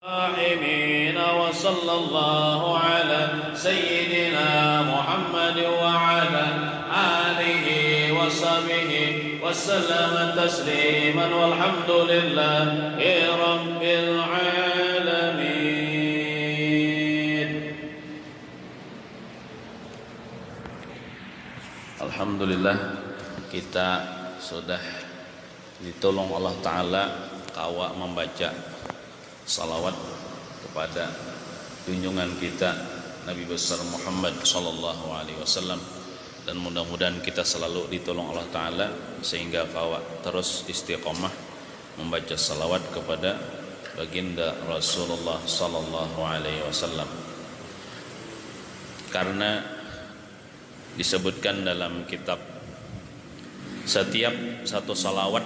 الراحمين وصلى الله على سيدنا محمد وعلى آله وصحبه وسلم تسليما والحمد لله رب العالمين. Alhamdulillah, kita sudah ditolong Allah Ta'ala kawa membaca salawat kepada junjungan kita Nabi besar Muhammad sallallahu alaihi wasallam, dan mudah-mudahan kita selalu ditolong Allah Ta'ala sehingga kawa terus istiqomah membaca salawat kepada baginda Rasulullah sallallahu alaihi wasallam. Karena disebutkan dalam kitab, setiap satu salawat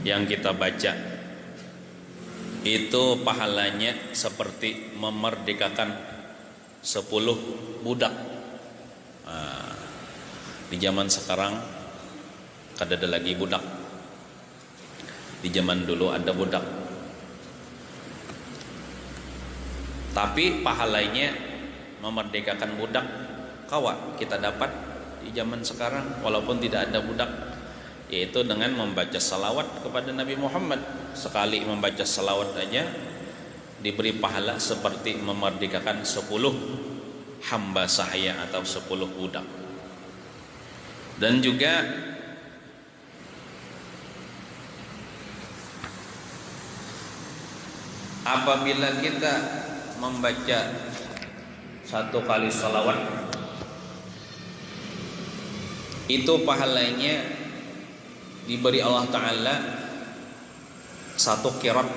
yang kita baca itu pahalanya seperti memerdekakan 10 budak. Di zaman sekarang kada ada lagi budak. Di zaman dulu ada budak. Tapi pahalanya memerdekakan budak kawa kita dapat di zaman sekarang walaupun tidak ada budak, yaitu dengan membaca salawat kepada Nabi Muhammad. Sekali membaca salawat aja diberi pahala seperti memerdekakan 10 hamba sahaya atau 10 budak. Dan juga apabila kita membaca satu kali salawat, itu pahalanya diberi Allah Ta'ala 1 qirat.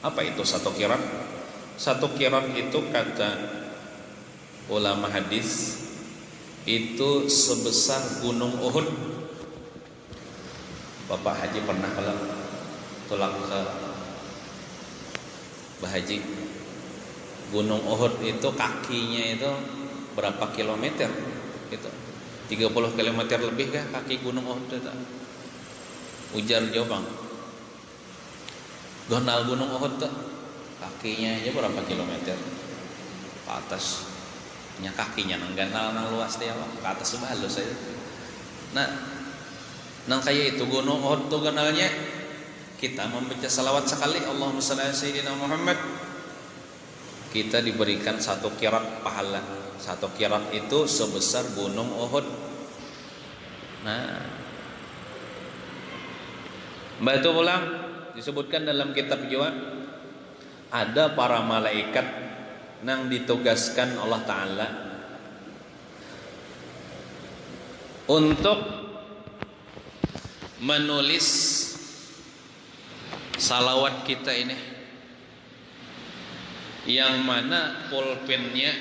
Apa itu 1 qirat? 1 qirat itu kata ulama hadis itu sebesar gunung Uhud. Bapak Haji pernah kalau tulak ke Bahaji, gunung Uhud itu kakinya itu berapa kilometer? Itu 30 kilometer lebih kah kaki gunung Uhud itu? Ujar jawab, gondal gunung Uhud tuh kakinya aja berapa kilometer ke atas, nya kakinya nang ganal nang luas dia ke atas sebalus saya. Nah, nang kayak itu gunung Uhud tuh ganalnya, kita membaca salawat sekali Allahumma shalli ala sayyidina Muhammad, kita diberikan 1 qirat pahala. 1 qirat itu sebesar gunung Uhud. Nah, batu pulang disebutkan dalam kitab juga ada para malaikat yang ditugaskan Allah Ta'ala untuk menulis salawat kita ini, yang mana pulpennya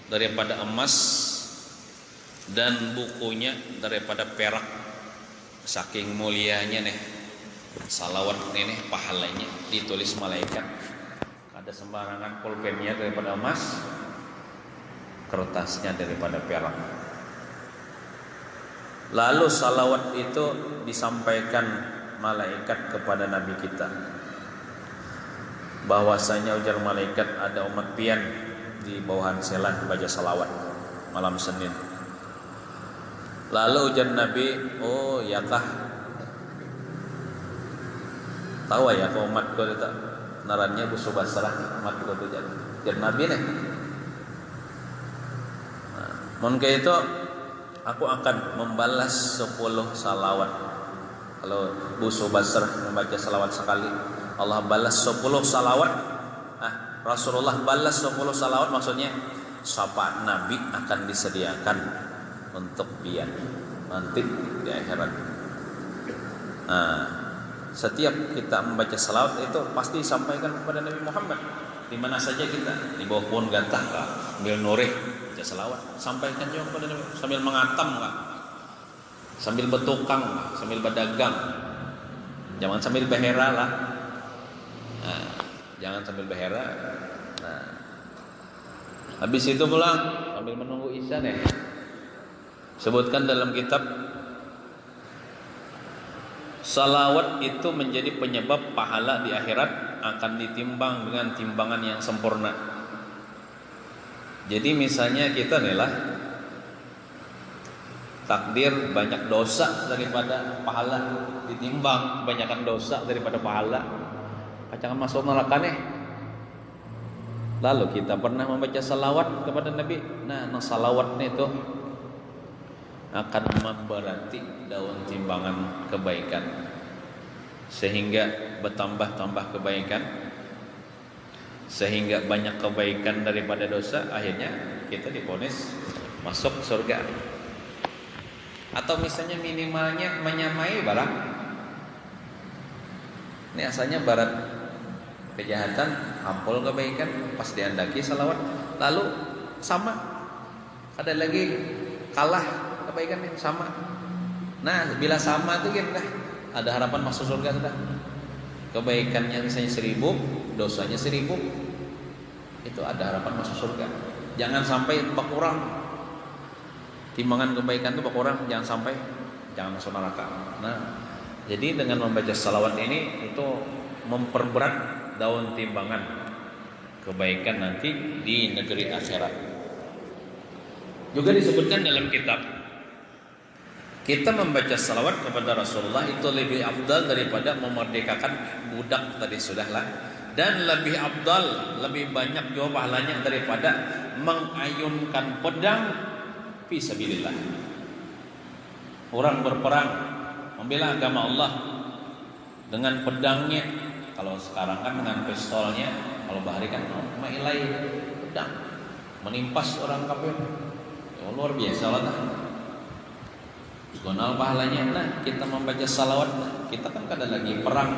daripada emas dan bukunya daripada perak. Saking mulianya nih salawat ini, pahalanya ditulis malaikat. Ada sembarangan pulpennya daripada emas, kertasnya daripada perak. Lalu salawat itu disampaikan malaikat kepada Nabi kita, bahwasanya ujar malaikat ada umat pian di bawahan selan baca salawat malam Senin. Lalu ujar Nabi, oh ya kah, tahu ya kau umat kau itu narannya busu basrah umat kau itu jar Nabi nih. Nah, mungkin itu aku akan membalas 10 salawat. Kalau busu basrah membaca salawat sekali, Allah balas 10 salawat. Rasulullah balas 10 salawat, maksudnya syafaat Nabi akan disediakan untuk pian nanti di akhirat. Setiap kita membaca salawat itu pasti disampaikan kepada Nabi Muhammad. Di mana saja kita, di bawah pohon gantah kah, sambil nurih baca salawat, sampaikan juga kepada Nabi. Sambil mengatam kah, sambil bertukang kah, sambil berdagang, jangan sambil behera lah. Jangan sambil behera. Nah, habis itu pulang sambil menunggu isya deh. Sebutkan dalam kitab Salawat itu menjadi penyebab pahala di akhirat akan ditimbang dengan timbangan yang sempurna. Jadi misalnya kita nih lah takdir banyak dosa daripada pahala, ditimbang kebanyakan dosa daripada pahala, jangan masuk neraka nih. Lalu kita pernah membaca salawat kepada Nabi. Nah salawatnya itu akan memberati daun timbangan kebaikan, sehingga bertambah-tambah kebaikan, sehingga banyak kebaikan daripada dosa. Akhirnya kita divonis masuk surga. Atau misalnya minimalnya menyamai barang. Ini asalnya barat kejahatan, ampul kebaikan, pas diandaki salawat, lalu sama. Ada lagi kalah kebaikannya sama. Nah, bila sama itu kan ada harapan masuk surga sudah. Kebaikannya misalnya 1000, dosanya 1000, itu ada harapan masuk surga. Jangan sampai berkurang. Timbangan kebaikan itu berkurang, jangan sampai masuk neraka. Nah, jadi dengan membaca salawat ini itu memperberat daun timbangan kebaikan nanti di negeri akhirat. Juga disebutkan dalam kitab, kita membaca salawat kepada Rasulullah itu lebih afdal daripada memerdekakan budak tadi sudahlah, dan lebih afdal, lebih banyak juga pahalanya daripada mengayunkan pedang fi sabilillah. Orang berperang membela agama Allah dengan pedangnya. Kalau sekarang kan dengan pistolnya, kalau bahari kan mailai pedang menimpas orang kafir. Ya, luar biasa lah. Gonal pahalanya. Nah, kita membaca salawat, kita kan kada lagi perang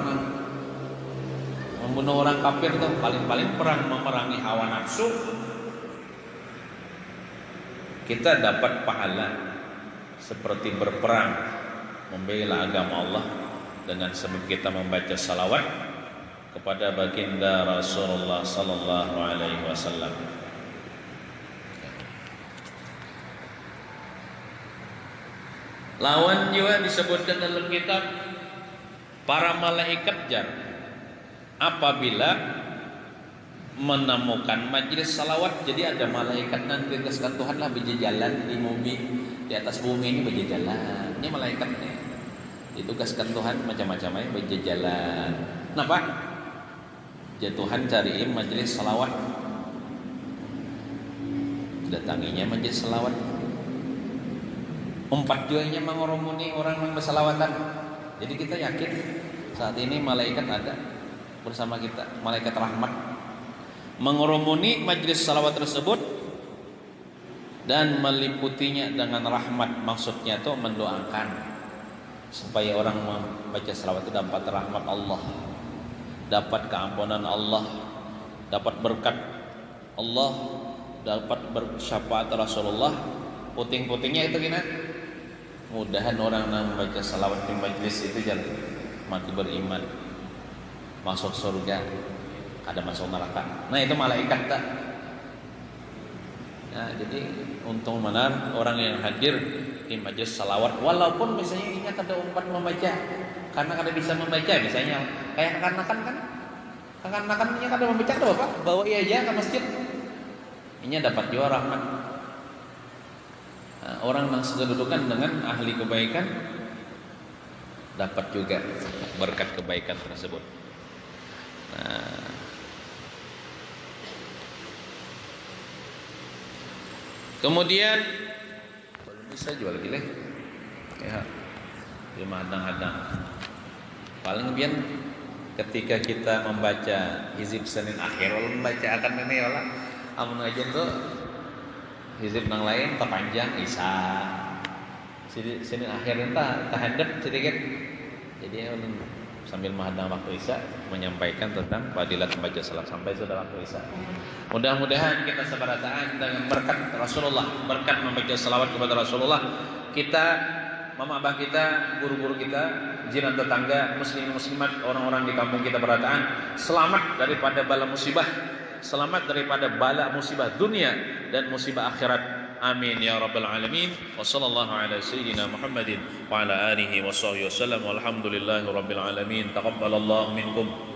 membunuh orang kafir tuh, paling-paling perang memerangi hawa nafsu. Kita dapat pahala seperti berperang membela agama Allah dengan sebab kita membaca salawat kepada baginda Rasulullah sallallahu alaihi wasallam. Lawan juga disebutkan dalam kitab, para malaikat jar apabila menemukan majlis salawat, jadi ada malaikat nanti tugaskan Tuhan lah berjalan di bumi, di atas bumi ini berjalan. Ini malaikatnya ditugaskan Tuhan macam-macam ya berjalan. Kenapa? Ya Tuhan cariin majlis salawat, datanginya majlis salawat. 4 juanya mengoromuni orang yang bersalawatan. Jadi kita yakin saat ini malaikat ada bersama kita, malaikat rahmat mengurumuni majlis salawat tersebut dan meliputinya dengan rahmat. Maksudnya itu mendoakan supaya orang membaca salawat itu dapat rahmat Allah, dapat keampunan Allah, dapat berkat Allah, dapat bersyafaat Rasulullah. Puting-putingnya itu gimana? Mudahan orang yang membaca salawat di majlis itu jangan mati beriman, masuk surga, ada masuk neraka. Nah itu malaikat tak. Nah, jadi untung benar orang yang hadir di majlis salawat, walaupun misalnya ingat ada umpat membaca, karena kada bisa membaca, misalnya kayak kanak-kanak kan, kanak-kanaknya kada membaca ada apa? Bawa ia aja ke masjid, ini dapat juga rahmat. Nah, orang yang sekedudukan dengan ahli kebaikan dapat juga berkat kebaikan tersebut. Nah, kemudian belum bisa jual lagi ya, cuma hadang-hadang. Paling biar ketika kita membaca hizib Senin akhir, membaca akan ini ya lah, amun aja tuh hizib yang lain terpanjang Isa, Senin akhir entah tahandap sedikit. Jadi sambil menghadang waktu Isya menyampaikan tentang fadilat membaca salat sampai sudah waktu Isya. Mudah-mudahan kita sebarataan dengan berkat Rasulullah, berkat membaca salawat kepada Rasulullah, kita, mama abah kita, guru-guru kita, jiran tetangga, muslim muslimat, orang-orang di kampung kita berataan selamat daripada bala musibah, selamat daripada bala musibah dunia dan musibah akhirat. Amin ya rabbal alamin. Wa sallallahu ala sayyidina Muhammadin wa ala alihi wa sahbihi wasallam. Walhamdulillahi rabbil alamin. Taqabbalallahu minkum.